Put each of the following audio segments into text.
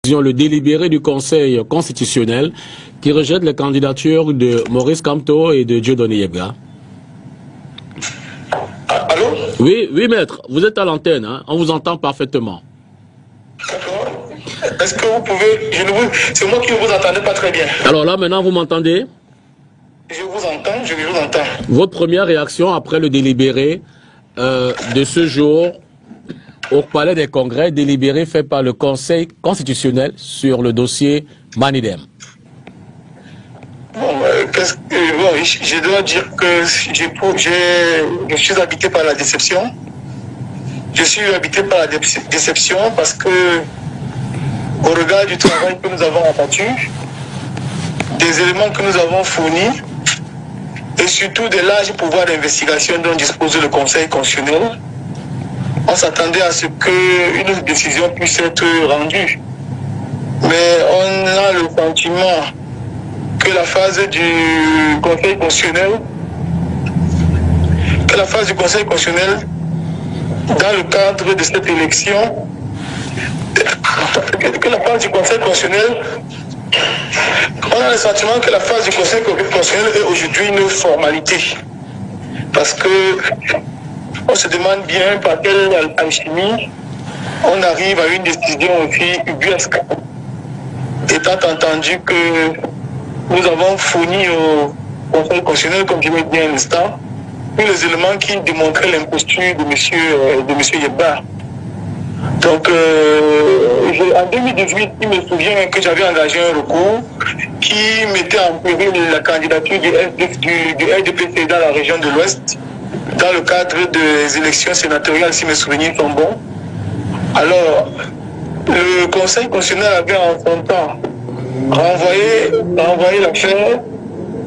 Le délibéré du Conseil constitutionnel qui rejette les candidatures de Maurice Kamto et de Dieudonné Yebga. Allô? Oui, maître, vous êtes à l'antenne, hein? On vous entend parfaitement. D'accord. Est-ce que vous pouvez... C'est moi qui ne vous entendais pas très bien. Alors là, maintenant, vous m'entendez? Je vous entends. Votre première réaction après le délibéré de ce jour au Palais des Congrès, délibéré fait par le Conseil constitutionnel sur le dossier Manidem. Je dois dire que je suis habité par la déception. Je suis habité par la déception parce que, au regard du travail que nous avons abattu, des éléments que nous avons fournis, et surtout des larges pouvoirs d'investigation dont dispose le Conseil constitutionnel, on s'attendait à ce qu'une décision puisse être rendue. Mais on a le sentiment que la phase du Conseil constitutionnel, dans le cadre de cette élection, on a le sentiment que la phase du Conseil constitutionnel est aujourd'hui une formalité. Parce que on se demande bien par quelle alchimie on arrive à une décision aussi ubuesque. Étant entendu que nous avons fourni au Conseil constitutionnel, comme je l'ai dit à l'instant, tous les éléments qui démontraient l'imposture de monsieur Yebga. Donc, en 2018, il me souvient que j'avais engagé un recours qui mettait en péril la candidature du RDPC dans la région de l'Ouest, dans le cadre des élections sénatoriales, si mes souvenirs sont bons. Alors, le Conseil constitutionnel avait en son temps renvoyé l'affaire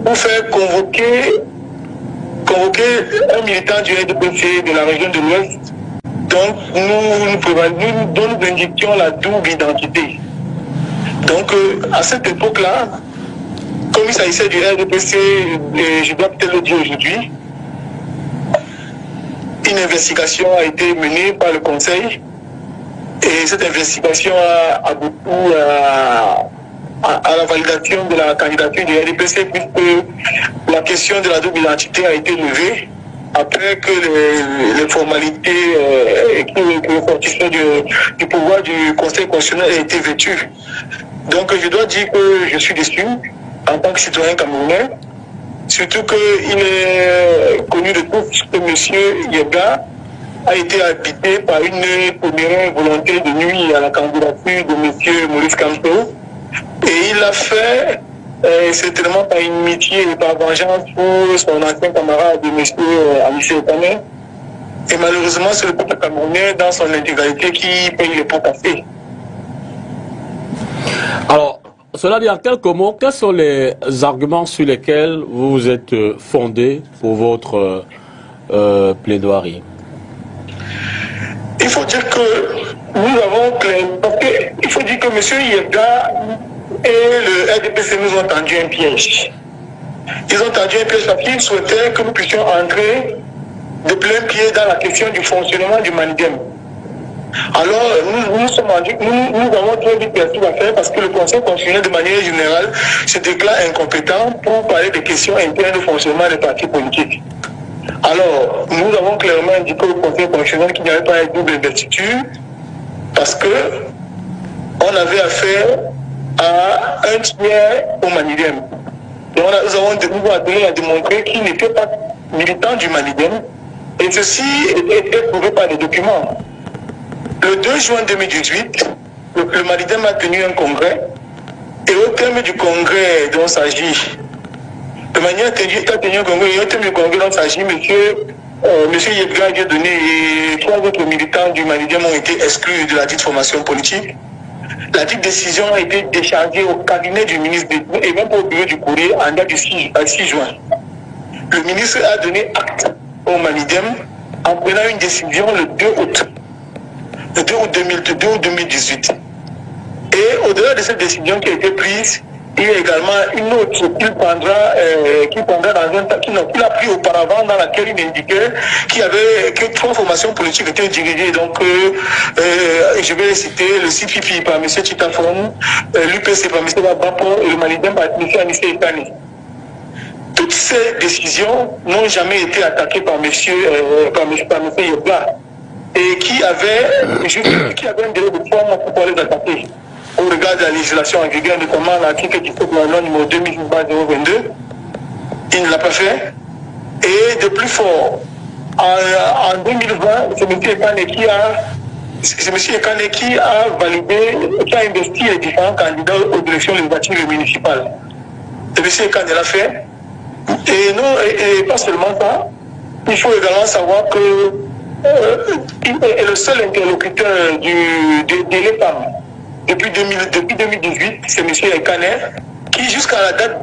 pour faire convoquer un militant du RDPC de la région de l'Ouest. Donc, nous indiquions la double identité. Donc, à cette époque-là, comme il s'agissait du RDPC, je dois peut-être le dire aujourd'hui, une investigation a été menée par le Conseil et cette investigation a abouti à la validation de la candidature du RDPC puisque la question de la double identité a été levée après que les formalités qui ressortissaient du pouvoir du Conseil constitutionnel aient été vêtues. Donc je dois dire que je suis déçu en tant que citoyen camerounais. Surtout qu'il est connu de tous que M. Yebga a été habité par une première volonté de nuire à la candidature de M. Maurice Kamto. Et il l'a fait certainement par inimitié et par vengeance pour son ancien camarade de M. Amici Okane. Et malheureusement, c'est le peuple camerounais dans son intégralité qui paye les pots cassés. Alors, cela dit en quelques mots, quels sont les arguments sur lesquels vous vous êtes fondé pour votre plaidoirie? Il faut dire que nous avons il faut dire que M. Yebga et le RDPC nous ont tendu un piège. Ils ont tendu un piège parce qu'ils souhaitaient que nous puissions entrer de plein pied dans la question du fonctionnement du Manidem. Alors, nous avons très vite perçu l'affaire parce que le Conseil constitutionnel, de manière générale, se déclare incompétent pour parler des questions internes au fonctionnement des partis politiques. Alors, nous avons clairement indiqué au Conseil constitutionnel qu'il n'y avait pas de double investiture parce que on avait affaire à un tiers au Manidem. Donc, nous avons appelé à démontrer qu'il n'était pas militant du Manidem et ceci était prouvé par les documents. Le 2 juin 2018, le Manidem a tenu un congrès et au terme du congrès dont il s'agit, de manière à tenir un congrès, et au terme du congrès dont il s'agit, monsieur Yebga, Dieudonné et 3 autres militants du Manidem ont été exclus de la dite formation politique. La dite décision a été déchargée au cabinet du ministre et même au bureau du courrier en date du 6 juin. Le ministre a donné acte au Manidem en prenant une décision le 2 août 2018. Et au-delà de cette décision qui a été prise, Il y a également une autre qu'il prendra dans un temps qu'il a pris auparavant, dans laquelle il indiquait que 3 formations politiques étaient dirigées. Donc, je vais citer le CPP par M. Chitafon, l'UPC par M. Babapo et le Manidem par M. Anissé Ekane. Toutes ces décisions n'ont jamais été attaquées par M. Yebla et qui avait un délai de 3 mois pour pouvoir les attaquer. Au regard de la législation en vigueur, notamment l'article 17 de la loi numéro 2020-022, il ne l'a pas fait. Et de plus fort, en 2020, c'est M. Ekane qui a validé, qui a investi les différents candidats aux élections législatives municipales. C'est M. Ekane l'a fait. Et pas seulement ça, il faut également savoir que il est le seul interlocuteur de l'EPAM. Depuis 2018, c'est M. Ekane qui, jusqu'à la date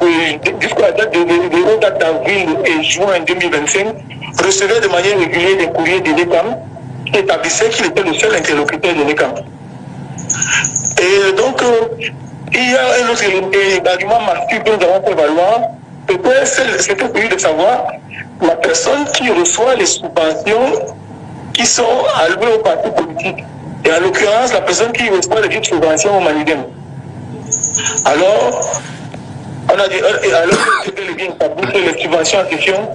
d'avril et juin 2025, recevait de manière régulière des courriers de l'EPAM qui établissaient qu'il était le seul interlocuteur de l'EPAM. Et donc, il y a un autre argument masculin que nous avons fait valoir, c'était celui de savoir la personne qui reçoit les subventions qui sont allouées aux partis politiques. Et en l'occurrence, la personne qui reçoit les subventions au Manidem. Alors, on a dit, que bien établi que les subventions en question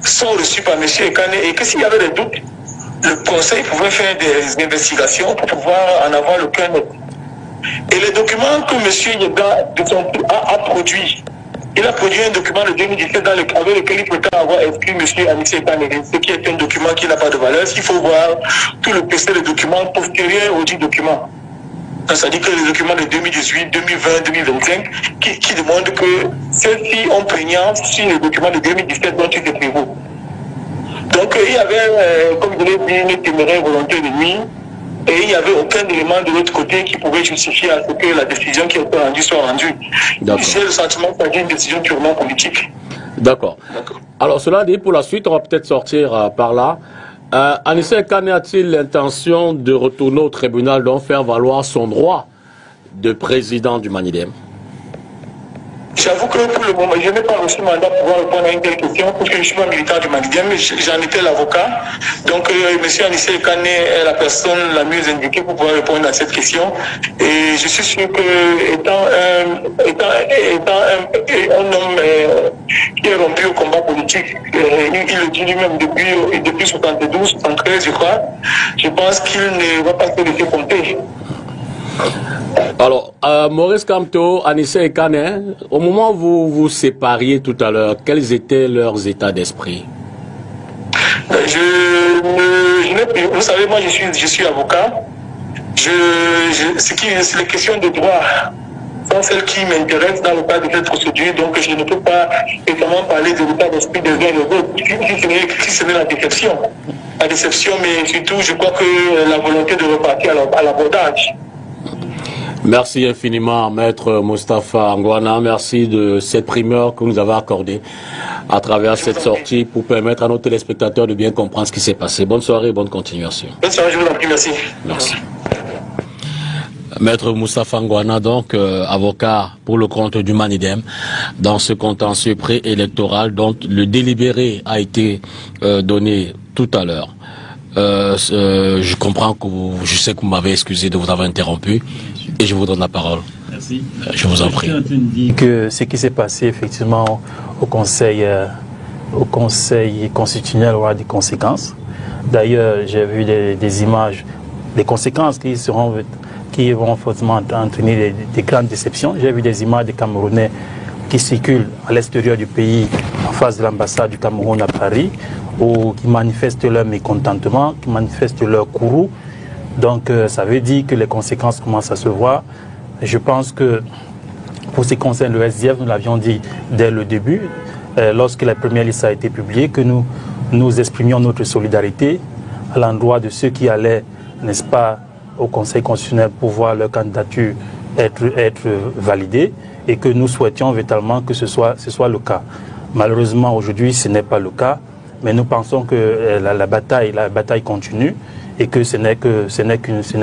sont reçues par M. Ekane et que s'il y avait des doutes, le conseil pouvait faire des investigations pour pouvoir en avoir le cœur net. Et les documents que M. Yebla a produits, il a produit un document de 2017 avec lequel il peut avoir inscrit M. Anissé Ekane, ce qui est un document qui n'a pas de valeur. Il faut voir tout le PC de documents postérieurs aux 10 documents. C'est-à-dire que les documents de 2018, 2020, 2025 qui demandent que ceux-ci ont prégnance sur les documents de 2017 dont il se prévaut. Donc il y avait, comme je l'ai dit, une téméraire volonté de nuit. Et il n'y avait aucun élément de l'autre côté qui pouvait justifier à ce que la décision qui a été rendue soit rendue. J'ai le sentiment qu'il s'agit d'une décision purement politique. D'accord. Alors cela dit, pour la suite, on va peut-être sortir par là. Anissé Ekane a-t-il l'intention de retourner au tribunal, donc faire valoir son droit de président du Manidem? J'avoue que pour le moment, je n'ai pas reçu mandat pour pouvoir répondre à une telle question, parce que je ne suis pas militant du Manidem, mais j'en étais l'avocat. Donc, M. Anissé Ekane est la personne la mieux indiquée pour pouvoir répondre à cette question. Et je suis sûr que, étant un homme qui est rompu au combat politique, il le dit lui-même depuis 72, 73, je crois, je pense qu'il ne va pas se laisser compter. Alors, Maurice Kamto, Anissé Ekane, au moment où vous vous sépariez tout à l'heure, quels étaient leurs états d'esprit? Vous savez, moi je suis avocat. Les questions de droit sont celles qui m'intéressent dans le cadre de cette procédure, donc je ne peux pas évidemment parler de l'état d'esprit des uns et des autres, si ce n'est la déception. La déception, mais surtout, je crois que la volonté de repartir à l'abordage. Merci infiniment, Maître Moustapha Ngwana. Merci de cette primeur que vous nous avez accordée à travers cette sortie pour permettre à nos téléspectateurs de bien comprendre ce qui s'est passé. Bonne soirée et bonne continuation. Bonne soirée, je vous en prie, merci. Merci. Maître Moustapha Ngwana, donc avocat pour le compte du Manidem, dans ce contentieux préélectoral dont le délibéré a été donné tout à l'heure. Je comprends que je sais que vous m'avez excusé de vous avoir interrompu et je vous donne la parole. Merci. Je vous en prie. Je suis en train de dire que ce qui s'est passé effectivement au Conseil constitutionnel aura des conséquences. D'ailleurs, j'ai vu des images, des conséquences qui vont forcément entraîner des grandes déceptions. J'ai vu des images des Camerounais qui circulent à l'extérieur du pays, en face de l'ambassade du Cameroun à Paris, ou qui manifestent leur mécontentement, qui manifestent leur courroux. Donc ça veut dire que les conséquences commencent à se voir. Je pense que pour ce qui concerne le SDF, nous l'avions dit dès le début, lorsque la première liste a été publiée, que nous exprimions notre solidarité à l'endroit de ceux qui allaient, n'est-ce pas, au Conseil constitutionnel pour voir leur candidature être validée et que nous souhaitions véritablement que ce soit le cas. Malheureusement, aujourd'hui, ce n'est pas le cas, mais nous pensons que la bataille continue et que ce n'est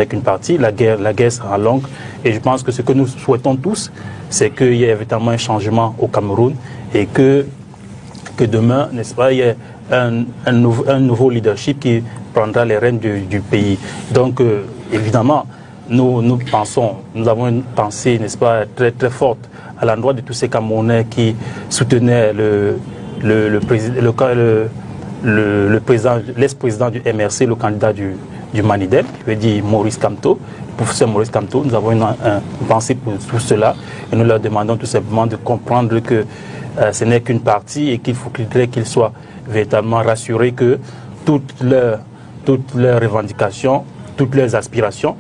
qu'une partie. La guerre sera longue et je pense que ce que nous souhaitons tous, c'est qu'il y ait évidemment un changement au Cameroun et que demain, n'est-ce pas, il y ait un nouveau leadership qui prendra les rênes du pays. Donc, évidemment, nous avons une pensée, n'est-ce pas, très, très forte à l'endroit de tous ces Camerounais qui soutenaient l'ex-président du MRC, le candidat du Manidem, je veux dire Maurice Kamto, le professeur Maurice Kamto. Nous avons une pensée pour tout cela et nous leur demandons tout simplement de comprendre que ce n'est qu'une partie et qu'il faudrait qu'ils soient véritablement rassurés que toutes leurs revendications, toutes leurs aspirations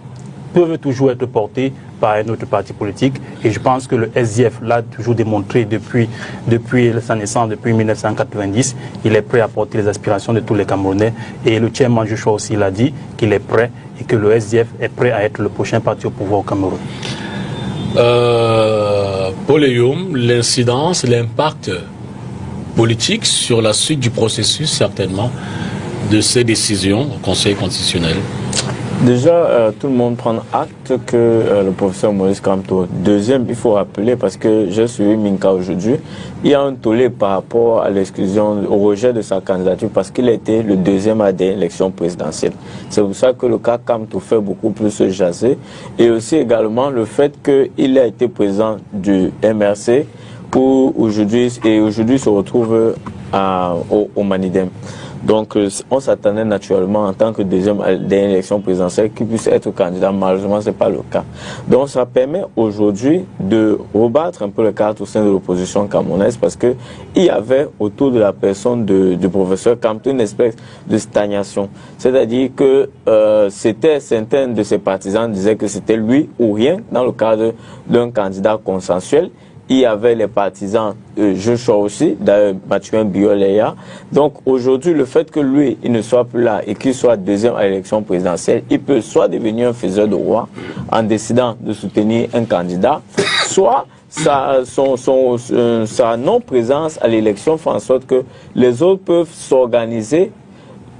peuvent toujours être portées par un autre parti politique. Et je pense que le SDF l'a toujours démontré depuis sa naissance, depuis 1990. Il est prêt à porter les aspirations de tous les Camerounais. Et le chairman Joshua aussi l'a dit qu'il est prêt et que le SDF est prêt à être le prochain parti au pouvoir au Cameroun. Paul Eyoum, l'incidence, l'impact politique sur la suite du processus, certainement, de ces décisions au Conseil constitutionnel. Déjà, tout le monde prend acte que le professeur Maurice Kamto. Deuxième, il faut rappeler, parce que j'ai suivi Minka aujourd'hui, il y a un tollé par rapport à l'exclusion, au rejet de sa candidature, parce qu'il a été le deuxième à des élections présidentielles. C'est pour ça que le cas Kamto fait beaucoup plus jaser. Et aussi également le fait qu'il a été président du MRC pour aujourd'hui se retrouve au Manidem. Donc, on s'attendait naturellement en tant que deuxième des élections présidentielles qu'il puisse être candidat. Malheureusement, ce n'est pas le cas. Donc, ça permet aujourd'hui de rebattre un peu le cadre au sein de l'opposition camerounaise parce que il y avait autour de la personne du professeur Kamto une espèce de stagnation. C'est-à-dire que certains de ses partisans disaient que c'était lui ou rien dans le cadre d'un candidat consensuel. Il y avait les partisans, Joshua aussi, Mathieu Bioléa. Donc aujourd'hui, le fait que lui, il ne soit plus là et qu'il soit deuxième à l'élection présidentielle, il peut soit devenir un faiseur de roi en décidant de soutenir un candidat, soit sa non-présence à l'élection fait en sorte que les autres peuvent s'organiser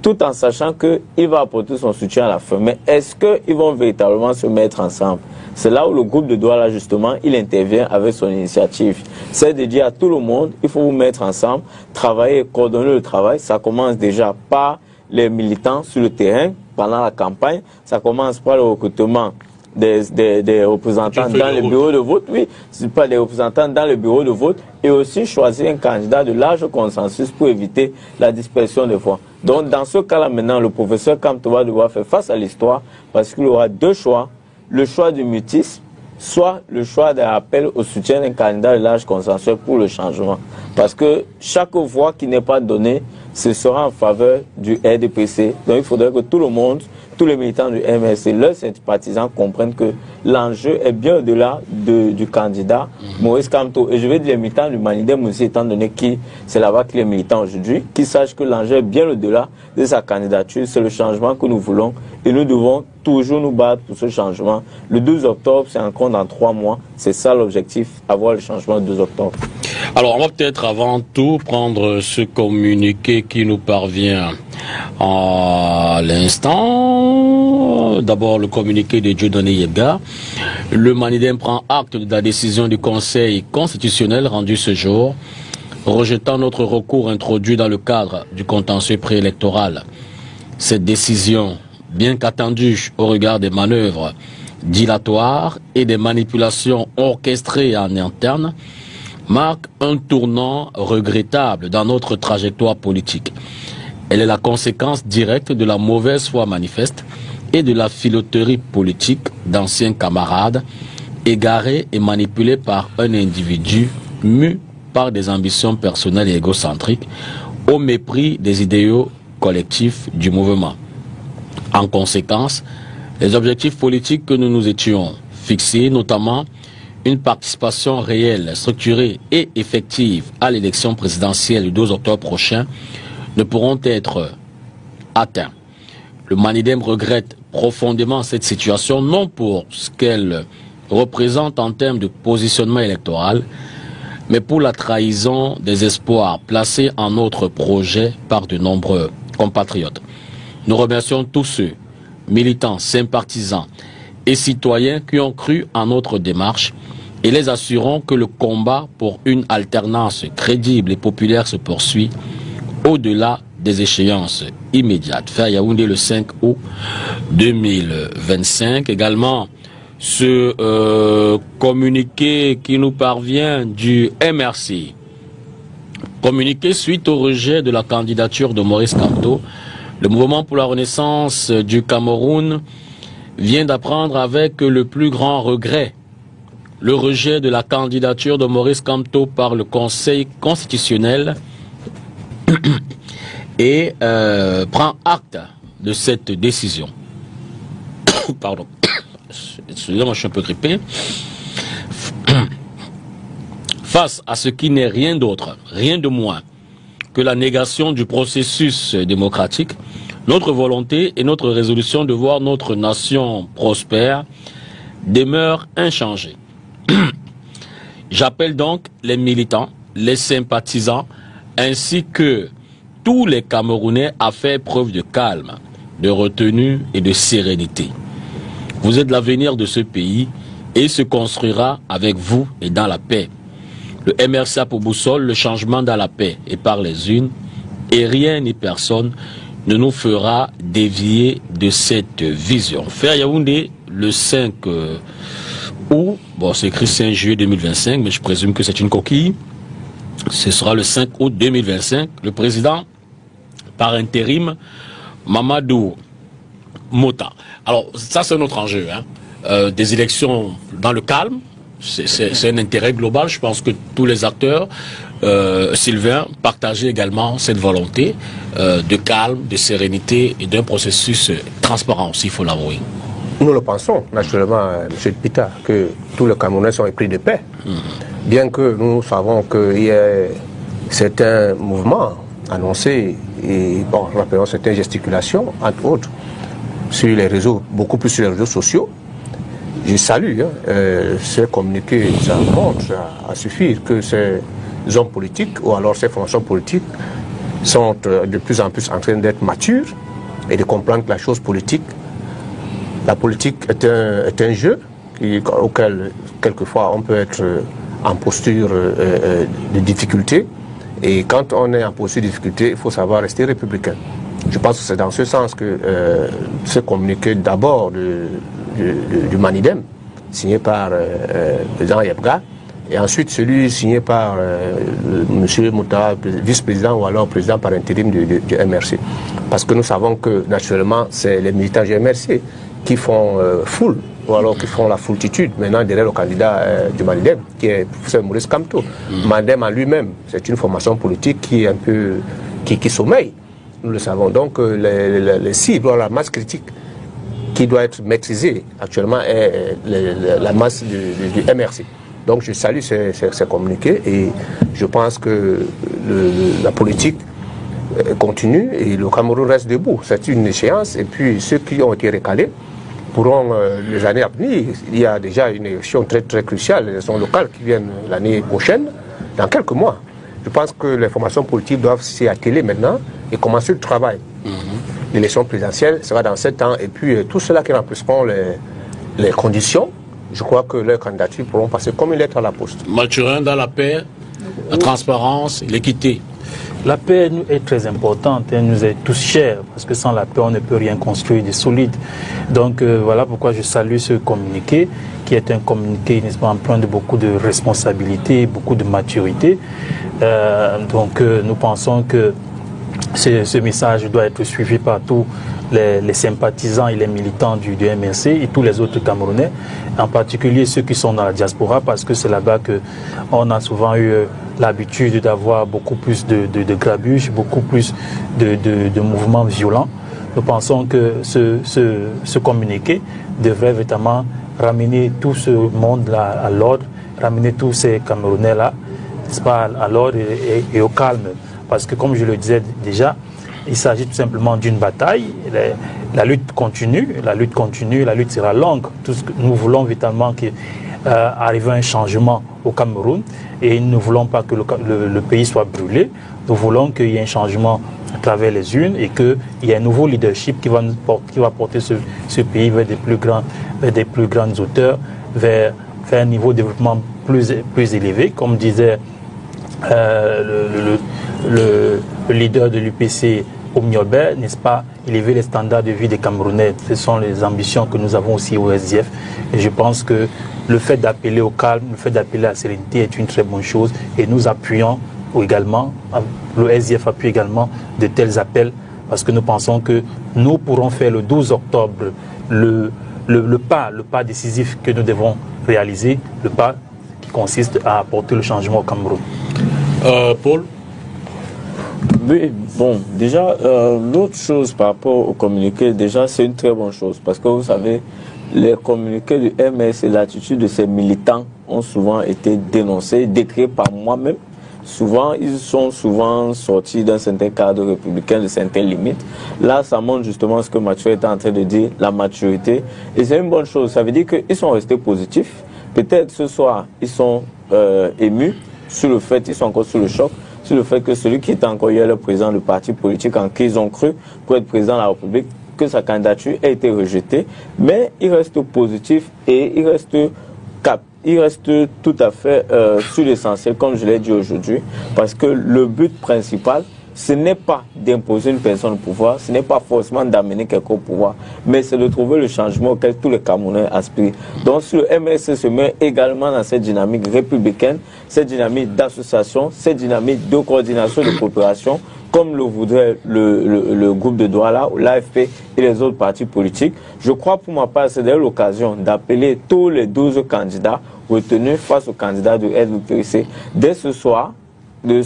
tout en sachant qu'il va apporter son soutien à la fin. Mais est-ce qu'ils vont véritablement se mettre ensemble? C'est là où le groupe de Douala, justement, il intervient avec son initiative. C'est de dire à tout le monde, il faut vous mettre ensemble, travailler, coordonner le travail. Ça commence déjà par les militants sur le terrain pendant la campagne. Ça commence par le recrutement des représentants dans le bureau de vote. Oui, c'est pas des représentants dans le bureau de vote. Et aussi choisir un candidat de large consensus pour éviter la dispersion des voix. Donc, dans ce cas-là, maintenant, le professeur Kamto va devoir faire face à l'histoire parce qu'il aura deux choix. Le choix du mutisme, soit le choix d'un appel au soutien d'un candidat de large consensus pour le changement. Parce que chaque voix qui n'est pas donnée, ce sera en faveur du RDPC. Donc il faudrait que tout le monde, tous les militants du MRC, leurs sympathisants comprennent que l'enjeu est bien au-delà du candidat Maurice Kamto. Et je vais dire les militants du Manidem aussi, étant donné que c'est là-bas qu'il est militant aujourd'hui, qu'ils sachent que l'enjeu est bien au-delà de sa candidature. C'est le changement que nous voulons et nous devons toujours nous battre pour ce changement. Le 12 octobre, c'est encore dans 3 mois. C'est ça l'objectif, avoir le changement le 12 octobre. Alors, on va peut-être avant tout prendre ce communiqué qui nous parvient à l'instant. D'abord, le communiqué de Dieudonné Yebga. Le Manidem prend acte de la décision du Conseil constitutionnel rendue ce jour, rejetant notre recours introduit dans le cadre du contentieux préélectoral. Cette décision, bien qu'attendue au regard des manœuvres dilatoires et des manipulations orchestrées en interne, marque un tournant regrettable dans notre trajectoire politique. Elle est la conséquence directe de la mauvaise foi manifeste et de la filouterie politique d'anciens camarades égarés et manipulés par un individu mu par des ambitions personnelles et égocentriques au mépris des idéaux collectifs du mouvement. En conséquence, les objectifs politiques que nous nous étions fixés, notamment une participation réelle, structurée et effective à l'élection présidentielle du 12 octobre prochain, ne pourront être atteints. Le Manidem regrette profondément cette situation, non pour ce qu'elle représente en termes de positionnement électoral, mais pour la trahison des espoirs placés en notre projet par de nombreux compatriotes. Nous remercions tous ceux militants, sympathisants et citoyens qui ont cru en notre démarche et les assurons que le combat pour une alternance crédible et populaire se poursuit au-delà des échéances immédiates. Fait à Yaoundé le 5 août 2025. Également, ce communiqué qui nous parvient du MRC. Communiqué suite au rejet de la candidature de Maurice Kamto, le mouvement pour la renaissance du Cameroun vient d'apprendre avec le plus grand regret le rejet de la candidature de Maurice Kamto par le Conseil constitutionnel et prend acte de cette décision. Pardon. Excusez-moi, je suis un peu grippé. Face à ce qui n'est rien d'autre, rien de moins que la négation du processus démocratique, notre volonté et notre résolution de voir notre nation prospère demeurent inchangées. J'appelle donc les militants, les sympathisants, ainsi que tous les Camerounais à faire preuve de calme, de retenue et de sérénité. Vous êtes l'avenir de ce pays et il se construira avec vous et dans la paix. Le MRC a pour boussole le changement dans la paix et par les unes, et rien ni personne ne nous fera dévier de cette vision. Fait Yaoundé, le 5 août, bon c'est écrit 5 juillet 2025, mais je présume que c'est une coquille. Ce sera le 5 août 2025. Le président, par intérim, Mamadou Mota. Alors, ça c'est notre enjeu. Hein. Des élections dans le calme, c'est un intérêt global. Je pense que tous les acteurs, Sylvain, partageaient également cette volonté de calme, de sérénité et d'un processus transparent aussi, il faut l'avouer. Nous le pensons, naturellement, M. Pita, que tous les Camerounais sont épris de paix. Bien que nous savons qu'il y a certains mouvements annoncés, et bon, rappelons certaines gesticulations, entre autres, sur les réseaux, beaucoup plus sur les réseaux sociaux. Je salue ces communiqués, ça montre à suffire que ces hommes politiques, ou alors ces formations politiques, sont de plus en plus en train d'être matures et de comprendre que la chose politique, la politique est un jeu auquel, quelquefois, on peut être en posture de difficulté. Et quand on est en posture de difficulté, il faut savoir rester républicain. Je pense que c'est dans ce sens que ce communiqué d'abord du Manidem, signé par le président Yebga, et ensuite celui signé par M. Mouta, vice-président ou alors président par intérim du MRC. Parce que nous savons que naturellement, c'est les militants du MRC qui font foule, ou alors qui font la foultitude maintenant derrière le candidat du Manidem, qui est professeur Maurice Kamto. Manidem en lui-même, c'est une formation politique qui est un peu qui sommeille. Nous le savons. Donc les cibles, la masse critique qui doit être maîtrisée actuellement est la masse du MRC. Donc je salue ces communiqués et je pense que la politique continue et le Cameroun reste debout. C'est une échéance et puis ceux qui ont été recalés pourront les années à venir. Il y a déjà une élection très très cruciale, les élections locales qui viennent l'année prochaine, dans quelques mois. Je pense que les formations politiques doivent s'y atteler maintenant et commencer le travail. L'élection présidentielle sera dans 7 ans et puis tous ceux-là qui rempliront les conditions, je crois que leurs candidatures pourront passer comme une lettre à la poste. Mathurin, dans la paix, la transparence, l'équité. La paix est très importante, elle nous est tous chère, parce que sans la paix, on ne peut rien construire de solide. Donc voilà pourquoi je salue ce communiqué, qui est un communiqué empreint de beaucoup de responsabilités, beaucoup de maturité. Nous pensons que ce message doit être suivi par tous les sympathisants et les militants du MRC et tous les autres Camerounais, en particulier ceux qui sont dans la diaspora, parce que c'est là-bas qu'on a souvent eu l'habitude d'avoir beaucoup plus de grabuges, beaucoup plus de mouvements violents. Nous pensons que ce communiqué devrait véritablement ramener tout ce monde-là à l'ordre, ramener tous ces Camerounais-là, n'est-ce pas, à l'ordre et au calme. Parce que, comme je le disais déjà, il s'agit tout simplement d'une bataille. La lutte continue, la lutte sera longue. Tout ce que nous voulons véritablement arriver à un changement au Cameroun et nous ne voulons pas que le pays soit brûlé. Nous voulons qu'il y ait un changement à travers les urnes et qu'il y a un nouveau leadership qui va porter ce pays vers des plus grandes hauteurs, vers un niveau de développement plus élevé. Comme disait le leader de l'UPC, Omniobert, n'est-ce pas, élever les standards de vie des Camerounais. Ce sont les ambitions que nous avons aussi au SDF. Et je pense que le fait d'appeler au calme, le fait d'appeler à la sérénité est une très bonne chose. Et nous appuyons également, le SDF appuie également de tels appels parce que nous pensons que nous pourrons faire le 12 octobre le pas décisif que nous devons réaliser, le pas qui consiste à apporter le changement au Cameroun. Paul? Oui, bon, déjà, l'autre chose par rapport au communiqué, déjà, c'est une très bonne chose. Parce que vous savez, les communiqués du MS et l'attitude de ces militants ont souvent été dénoncés, décrits par moi-même. Souvent, ils sont souvent sortis d'un certain cadre républicain, de certaines limites. Là, ça montre justement ce que Mathieu est en train de dire, la maturité. Et c'est une bonne chose. Ça veut dire qu'ils sont restés positifs. Peut-être ce soir, ils sont émus sur le fait, ils sont encore sous le choc, sur le fait que celui qui était encore hier le président du parti politique en qui ils ont cru pour être président de la République, que sa candidature a été rejetée. Mais il reste positif et il reste tout à fait sur l'essentiel, comme je l'ai dit aujourd'hui, parce que le but principal, ce n'est pas d'imposer une personne au pouvoir, ce n'est pas forcément d'amener quelqu'un au pouvoir, mais c'est de trouver le changement auquel tous les Camerounais aspirent. Donc, si le MSC se met également dans cette dynamique républicaine, cette dynamique d'association, cette dynamique de coordination, de coopération, comme le voudrait le groupe de Douala, l'AFP et les autres partis politiques, je crois pour ma part, c'est l'occasion d'appeler tous les 12 candidats retenus face aux candidats de RDPC dès ce soir, de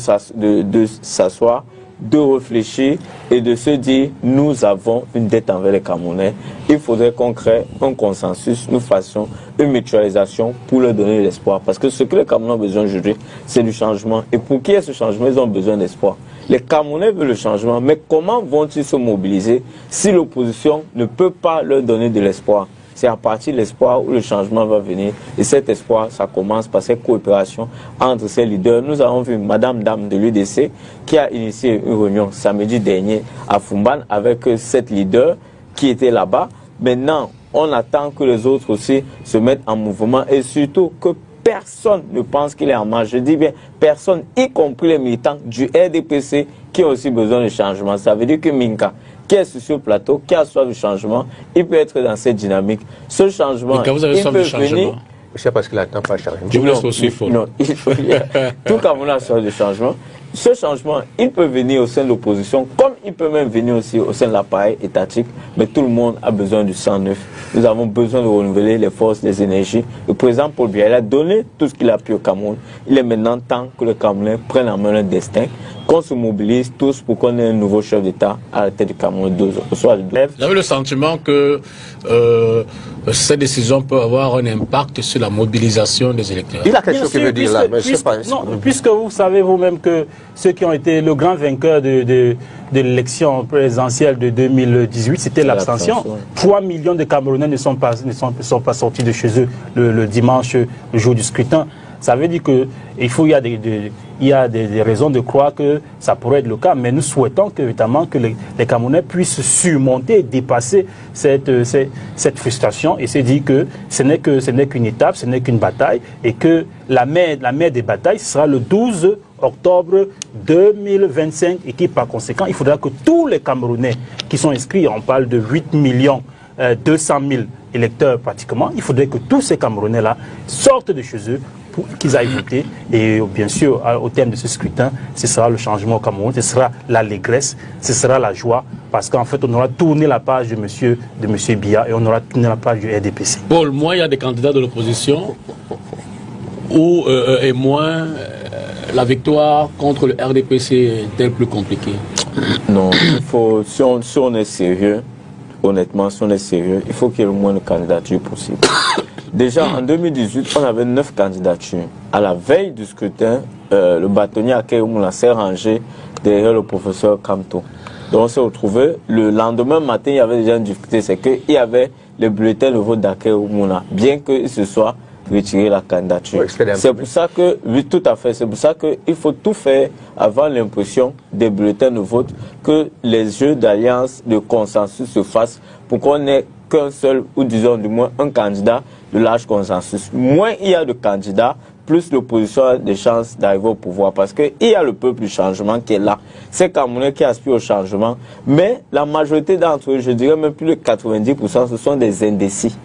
s'asseoir, de réfléchir et de se dire nous avons une dette envers les Camerounais. Il faudrait qu'on crée un consensus, nous fassions une mutualisation pour leur donner l'espoir. Parce que ce que les Camerounais ont besoin aujourd'hui, c'est du changement. Et pour qu'il y ait ce changement, ils ont besoin d'espoir. Les Camerounais veulent le changement, mais comment vont-ils se mobiliser si l'opposition ne peut pas leur donner de l'espoir? C'est à partir de l'espoir où le changement va venir. Et cet espoir, ça commence par cette coopération entre ces leaders. Nous avons vu Madame Dame de l'UDC qui a initié une réunion samedi dernier à Fumban avec 7 leaders qui étaient là-bas. Maintenant, on attend que les autres aussi se mettent en mouvement et surtout que personne ne pense qu'il est en marche. Je dis bien personne, y compris les militants du RDPC qui ont aussi besoin de changement. Ça veut dire que Minka, qui est sur le plateau, qui a soif du changement, il peut être dans cette dynamique. Ce changement, vous avez soif du changement. C'est parce qu'il n'attend pas changement. Je vous laisse aussi, Paul. Non, il faut tout Cameroun a soif de changement. Ce changement, il peut venir au sein de l'opposition, comme il peut même venir aussi au sein de l'appareil étatique, mais tout le monde a besoin du sang neuf. Nous avons besoin de renouveler les forces, les énergies. Le président Paul Biya, il a donné tout ce qu'il a pu au Cameroun. Il est maintenant temps que les Camerounais prennent en main leur destin, qu'on se mobilise tous pour qu'on ait un nouveau chef d'État à la tête du Cameroun au soir du 12. Vous avez le sentiment que cette décision peut avoir un impact sur la mobilisation des électeurs? Il a quelque chose qu'il veut dire là, mais je ne sais pas. Non, puisque vous savez vous-même que ceux qui ont été le grand vainqueur de l'élection présidentielle de 2018, c'était l'abstention. 3 millions de Camerounais ne sont pas sortis de chez eux le dimanche, le jour du scrutin. Ça veut dire qu'il y a des raisons de croire que ça pourrait être le cas, mais nous souhaitons évidemment que les Camerounais puissent surmonter, dépasser cette frustration et se dire que ce n'est qu'une étape, ce n'est qu'une bataille et que la mère des batailles sera le 12 octobre 2025 et qui par conséquent, il faudra que tous les Camerounais qui sont inscrits, on parle de 8 200 000 électeurs pratiquement, il faudrait que tous ces Camerounais-là sortent de chez eux pour qu'ils aillent voter. Et bien sûr, au terme de ce scrutin, ce sera le changement au Cameroun, ce sera l'allégresse, ce sera la joie, parce qu'en fait, on aura tourné la page de monsieur Biya et on aura tourné la page du RDPC. Paul, moins il y a des candidats de l'opposition, et moins la victoire contre le RDPC est-elle plus compliquée? Non, il faut, si on est sérieux, honnêtement, si on est sérieux, il faut qu'il y ait le moins de candidatures possible. Déjà, en 2018, on avait 9 candidatures. À la veille du scrutin, le bâtonnier Akeoumuna s'est rangé derrière le professeur Kamto. Donc, on s'est retrouvé. Le lendemain matin, il y avait déjà une difficulté, c'est qu'il y avait le bulletin de vote d'Akeoumuna. Bien qu'il se soit retirer la candidature. Oui, c'est pour ça que, oui, tout à fait, c'est pour ça qu'il faut tout faire avant l'impression des bulletins de vote, que les jeux d'alliance, de consensus se fassent pour qu'on n'ait qu'un seul, ou disons du moins un candidat de large consensus. Moins il y a de candidats, plus l'opposition a des chances d'arriver au pouvoir. Parce qu'il y a le peuple du changement qui est là. C'est Camerounais qui aspirent au changement. Mais la majorité d'entre eux, je dirais même plus de 90%, ce sont des indécis.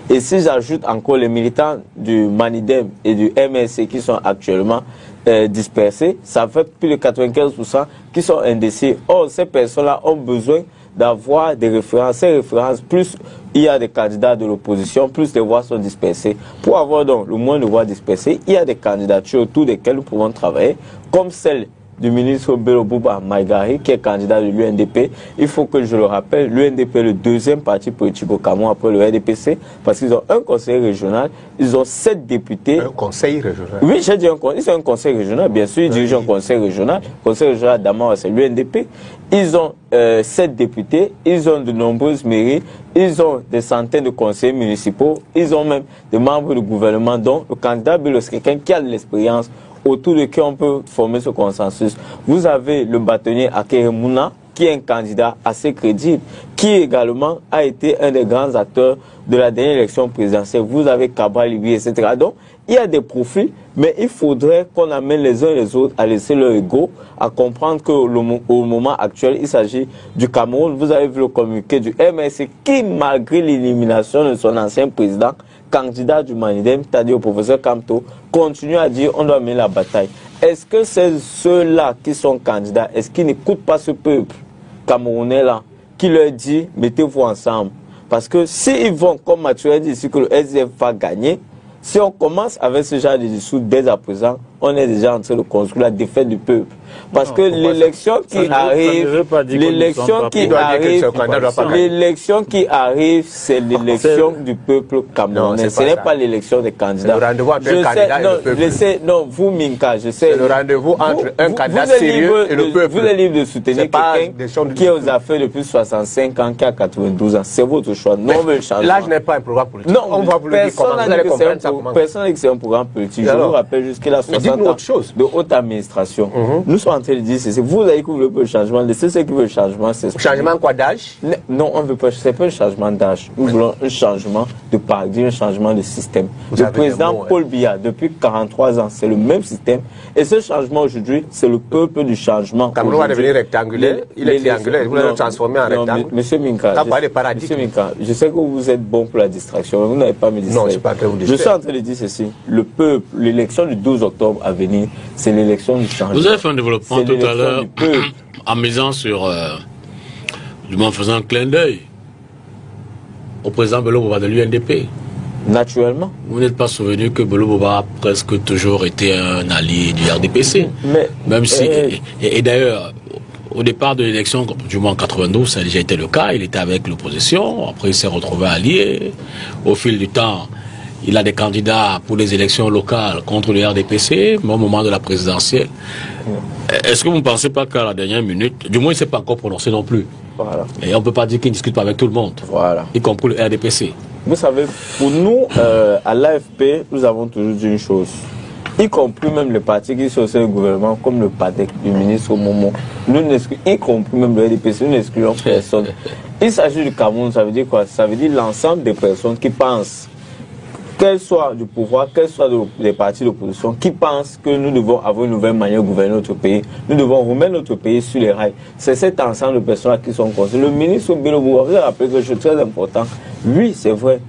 Et si j'ajoute encore les militants du Manidem et du MSC qui sont actuellement dispersés, ça fait plus de 95% qui sont indécis. Or, ces personnes-là ont besoin d'avoir des références. Ces références, plus il y a des candidats de l'opposition, plus les voix sont dispersées. Pour avoir donc le moins de voix dispersées, il y a des candidatures autour desquelles nous pouvons travailler, comme celle du ministre Bello Bouba Maïgari, qui est candidat de l'UNDP. Il faut que je le rappelle, l'UNDP est le deuxième parti politique au Cameroun après le RDPC, parce qu'ils ont un conseil régional, ils ont 7 députés. Un conseil régional? Oui, j'ai dit ils ont un conseil régional, bien sûr, ils dirigent un conseil régional. Le conseil régional d'Amara, c'est l'UNDP. Ils ont 7 députés, ils ont de nombreuses mairies, ils ont des centaines de conseillers municipaux, ils ont même des membres du gouvernement, dont le candidat Bello, c'est quelqu'un qui a de l'expérience, autour de qui on peut former ce consensus. Vous avez le bâtonnier Akere Mouna, qui est un candidat assez crédible, qui également a été un des grands acteurs de la dernière élection présidentielle. Vous avez Cabral Libi, etc. Donc, il y a des profils, mais il faudrait qu'on amène les uns et les autres à laisser leur ego, à comprendre qu'au moment actuel, il s'agit du Cameroun. Vous avez vu le communiqué du MSC qui, malgré l'élimination de son ancien président, candidat du Manidem, c'est-à-dire au professeur Kamto, continue à dire on doit mener la bataille. Est-ce que c'est ceux-là qui sont candidats, est-ce qu'ils n'écoutent pas ce peuple camerounais-là qui leur dit mettez-vous ensemble? Parce que s'ils vont, comme Mathieu a dit ici, que le SDF va gagner, si on commence avec ce genre de discours dès à présent, on est déjà en train de construire la défaite du peuple. Parce que l'élection qui arrive, c'est l'élection du peuple camerounais. Ce n'est pas l'élection des candidats. Le rendez-vous entre un candidat et le peuple. Non, vous, Minka, je sais. C'est le rendez-vous entre un candidat sérieux et le peuple. Vous êtes libre de soutenir quelqu'un qui aux affaires depuis 65 ans, qui a 92 ans. C'est votre choix. Non, on veut le changement. Là, je n'ai pas un programme politique. Non, on va vous le dire comment vous allez comprendre ça. Personne n'a dit que c'est un programme politique. Je vous rappelle juste qu'il a 60 ans de haute administration. Nous sommes en train de dire ceci. Vous avez voulu le changement. Laissez ceux qui veulent le changement. Changement quoi d'âge? Non, on ne veut pas. Ce n'est pas un changement d'âge. Nous voulons un changement de paradigme, un changement de système. Le président Paul Biya, depuis 43 ans, c'est le même système. Et ce changement aujourd'hui, c'est le peuple du changement. Cameroun va devenir rectangulaire. Il est triangulaire. Vous l'avez transformé en rectangle. Monsieur Minka, je sais que vous êtes bon pour la distraction. Vous n'avez pas me distraire. Non, je ne suis pas en train de vous distraire. Je suis en train de dire ceci. Le peuple, l'élection du 12 octobre à venir, c'est l'élection du changement. Vous avez fait un développement tout à l'heure en misant sur, du moins en faisant un clin d'œil au président Bello Bouba de l'UNDP. Naturellement. Vous n'êtes pas souvenu que Bello Bouba a presque toujours été un allié du RDPC. Même si, et d'ailleurs, au départ de l'élection, du moins en 92, ça a déjà été le cas, il était avec l'opposition, après il s'est retrouvé allié. Au fil du temps, il a des candidats pour les élections locales contre le RDPC, mais au moment de la présidentielle. Est-ce que vous ne pensez pas qu'à la dernière minute, du moins il ne s'est pas encore prononcé non plus. Voilà. Et on ne peut pas dire qu'il ne discute pas avec tout le monde, voilà, y compris le RDPC. Vous savez, pour nous, à l'AFP, nous avons toujours dit une chose, y compris même les partis qui sont au sein du gouvernement, comme le PADEC du ministre Momo, y compris même le RDPC, nous n'excluons personne. Il s'agit du Cameroun, ça veut dire quoi? Ça veut dire l'ensemble des personnes qui pensent, qu'elles soient du pouvoir, qu'elles soient des partis d'opposition, qui pensent que nous devons avoir une nouvelle manière de gouverner notre pays, nous devons remettre notre pays sur les rails. C'est cet ensemble de personnes qui sont concernées. Le ministre Bello Bouba, vous avez rappelé quelque chose de très important. Oui, c'est vrai.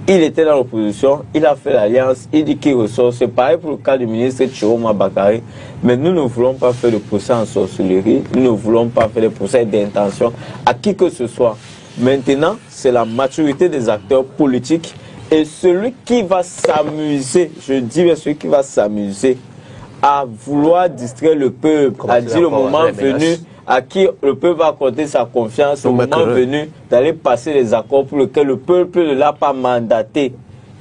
Il était dans l'opposition, il a fait l'alliance, il dit qu'il ressort. C'est pareil pour le cas du ministre Chiroma Bakary. Mais nous ne voulons pas faire de procès en sorcellerie, nous ne voulons pas faire de procès d'intention à qui que ce soit. Maintenant, c'est la maturité des acteurs politiques. Et celui qui va s'amuser, je dis bien celui qui va s'amuser à vouloir distraire le peuple, à dire le moment venu, à qui le peuple va accorder sa confiance, au moment venu d'aller passer les accords pour lesquels le peuple ne l'a pas mandaté,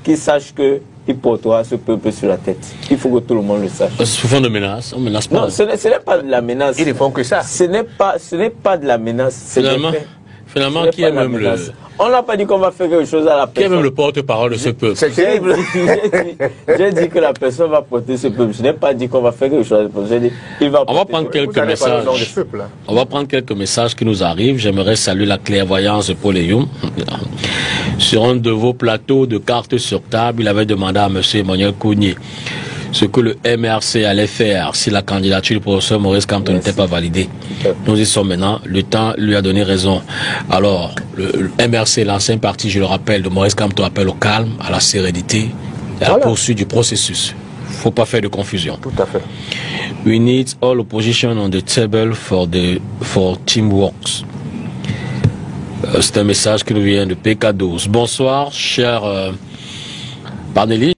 qu'il sache qu'il portera ce peuple sur la tête. Il faut que tout le monde le sache. Sous forme de menace, on menace pas. Non, ce n'est pas de la menace. Ils ne font que ça. Ce n'est pas de la menace. Finalement, qui est même le... On n'a pas dit qu'on va faire quelque chose à la personne. Qui est même le porte-parole de ce peuple? C'est terrible. J'ai dit que la personne va porter ce peuple. Je n'ai pas dit qu'on va faire quelque chose à la personne. J'ai dit il va On va prendre quelques messages. On va prendre quelques messages qui nous arrivent. J'aimerais saluer la clairvoyance de Paul Eyoum. Sur un de vos plateaux de cartes sur table, il avait demandé à M. Emmanuel Kounié ce que le MRC allait faire si la candidature du professeur Maurice Kamto n'était pas validée. Nous y sommes maintenant. Le temps lui a donné raison. Alors, le MRC, l'ancien parti, je le rappelle, de Maurice Kamto, appelle au calme, à la sérénité et à la poursuite du processus. Il ne faut pas faire de confusion. Tout à fait. We need all opposition on the table for teamwork. C'est un message qui nous vient de PK12. Bonsoir, cher Barnelli.